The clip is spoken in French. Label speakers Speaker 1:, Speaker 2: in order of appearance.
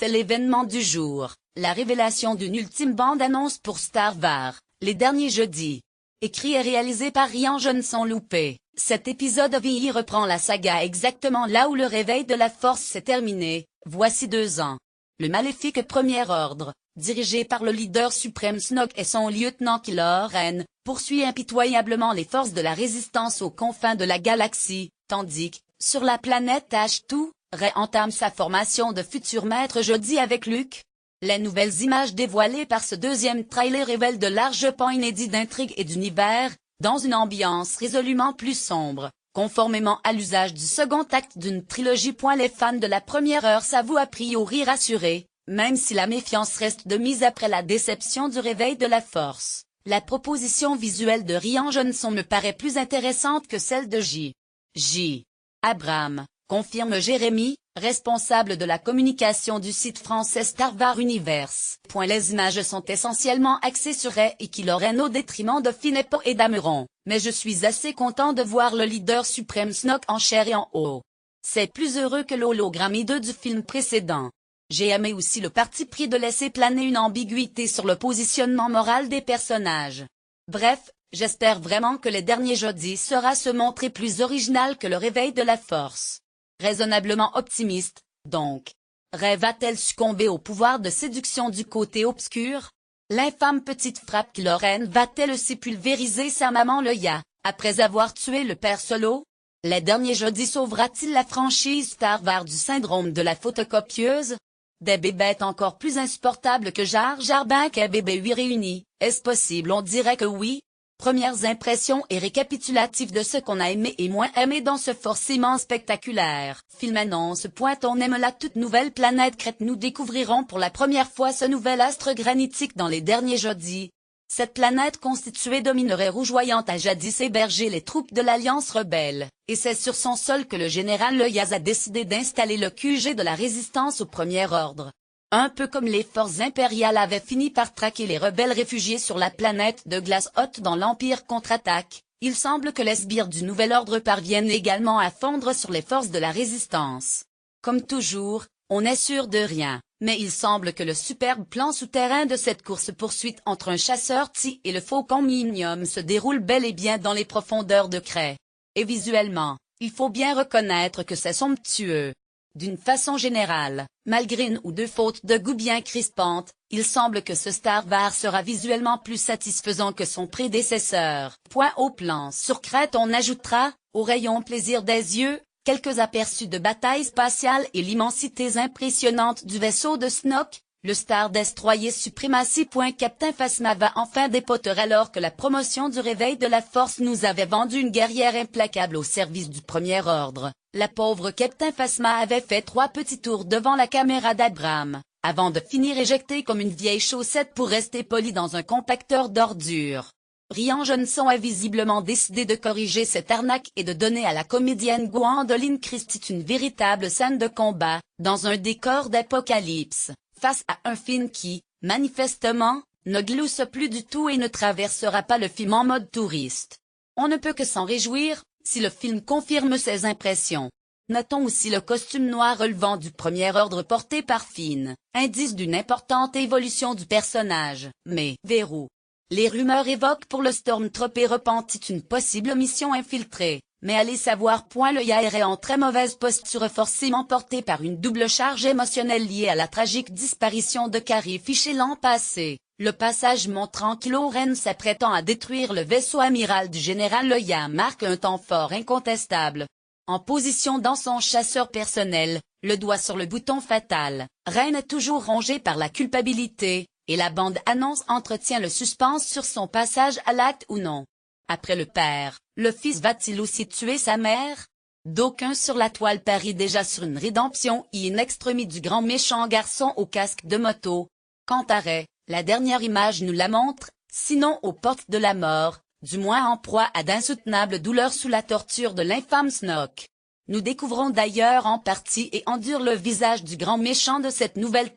Speaker 1: C'est l'événement du jour, la révélation d'une ultime bande-annonce pour Star Wars, les derniers jeudis. Écrit et réalisé par Rian Johnson Loupé, cet épisode OVI reprend la saga exactement là où le réveil de la Force s'est terminé, voici 2 ans. Le maléfique Premier Ordre, dirigé par le leader suprême Snoke et son lieutenant Kylo Ren, poursuit impitoyablement les forces de la résistance aux confins de la galaxie, tandis que, sur la planète H2, Rey entame sa formation de futur maître jeudi avec Luke. Les nouvelles images dévoilées par ce deuxième trailer révèlent de larges pans inédits d'intrigue et d'univers, dans une ambiance résolument plus sombre, conformément à l'usage du second acte d'une trilogie. Les fans de la première heure s'avouent a priori rassurés, même si la méfiance reste de mise après la déception du réveil de la Force. La proposition visuelle de Rian Johnson me paraît plus intéressante que celle de J. Abrams, confirme Jérémy, responsable de la communication du site français Star Wars Universe. Les images sont essentiellement axées sur Rey et Kylo Ren au détriment de Finn et Dameron, mais je suis assez content de voir le leader suprême Snoke en chair et en os. C'est plus heureux que l'hologramme hideux du film précédent. J'ai aimé aussi le parti pris de laisser planer une ambiguïté sur le positionnement moral des personnages. Bref, j'espère vraiment que les derniers jeudis sera se montrer plus original que le réveil de la Force. Raisonnablement optimiste, donc. Rey va-t-elle succomber au pouvoir de séduction du côté obscur? L'infâme petite frappe Kylo Ren va-t-elle aussi pulvériser sa maman Leia, après avoir tué le père Solo? Les derniers jeudis sauvera-t-il la franchise Star Wars du syndrome de la photocopieuse? Des bébêtes encore plus insupportables que Jar Jar Binks et Bébé 8 réunis, est-ce possible? On dirait que oui. Premières impressions et récapitulatifs de ce qu'on a aimé et moins aimé dans ce forcément spectaculaire film annonce. On aime la toute nouvelle planète Crête. Nous découvrirons pour la première fois ce nouvel astre granitique dans les derniers jeudis. Cette planète constituée de minerais rougeoyants a jadis hébergé les troupes de l'Alliance rebelle, et c'est sur son sol que le général Loyaz a décidé d'installer le QG de la résistance au Premier Ordre. Un peu comme les forces impériales avaient fini par traquer les rebelles réfugiés sur la planète de glace haute dans l'Empire contre-attaque, il semble que les sbires du Nouvel Ordre parviennent également à fondre sur les forces de la résistance. Comme toujours, on n'est sûr de rien, mais il semble que le superbe plan souterrain de cette course-poursuite entre un chasseur T et le faucon Millennium se déroule bel et bien dans les profondeurs de Crait. Et visuellement, il faut bien reconnaître que c'est somptueux. D'une façon générale, malgré une ou deux fautes de goût bien crispantes, il semble que ce Star Wars sera visuellement plus satisfaisant que son prédécesseur. Au plan sur Crête on ajoutera, au rayon plaisir des yeux, quelques aperçus de batailles spatiales et l'immensité impressionnante du vaisseau de Snoke, le Star Destroyer Supremacy. Captain Phasma va enfin dépoter alors que la promotion du réveil de la Force nous avait vendu une guerrière implacable au service du Premier Ordre. La pauvre Captain Phasma avait fait 3 petits tours devant la caméra d'Abrams, avant de finir éjectée comme une vieille chaussette pour rester polie dans un compacteur d'ordures. Rian Johnson a visiblement décidé de corriger cette arnaque et de donner à la comédienne Gwendoline Christie une véritable scène de combat, dans un décor d'apocalypse, face à un film qui, manifestement, ne glousse plus du tout et ne traversera pas le film en mode touriste. On ne peut que s'en réjouir, si le film confirme ses impressions. Notons aussi le costume noir relevant du Premier Ordre porté par Finn, indice d'une importante évolution du personnage, mais verrou. Les rumeurs évoquent pour le Stormtrooper repenti une possible mission infiltrée, mais allez savoir. Le Yair est en très mauvaise posture, forcément porté par une double charge émotionnelle liée à la tragique disparition de Carrie Fisher l'an passé. Le passage montrant Kylo Ren s'apprêtant à détruire le vaisseau amiral du général Leia marque un temps fort incontestable. En position dans son chasseur personnel, le doigt sur le bouton fatal, Ren est toujours rongé par la culpabilité, et la bande-annonce entretient le suspense sur son passage à l'acte ou non. Après le père, le fils va-t-il aussi tuer sa mère? D'aucuns sur la toile parient déjà sur une rédemption in extremis du grand méchant garçon au casque de moto. Quant à Rey, la dernière image nous la montre, sinon aux portes de la mort, du moins en proie à d'insoutenables douleurs sous la torture de l'infâme Snoke. Nous découvrons d'ailleurs en partie et en dur le visage du grand méchant de cette nouvelle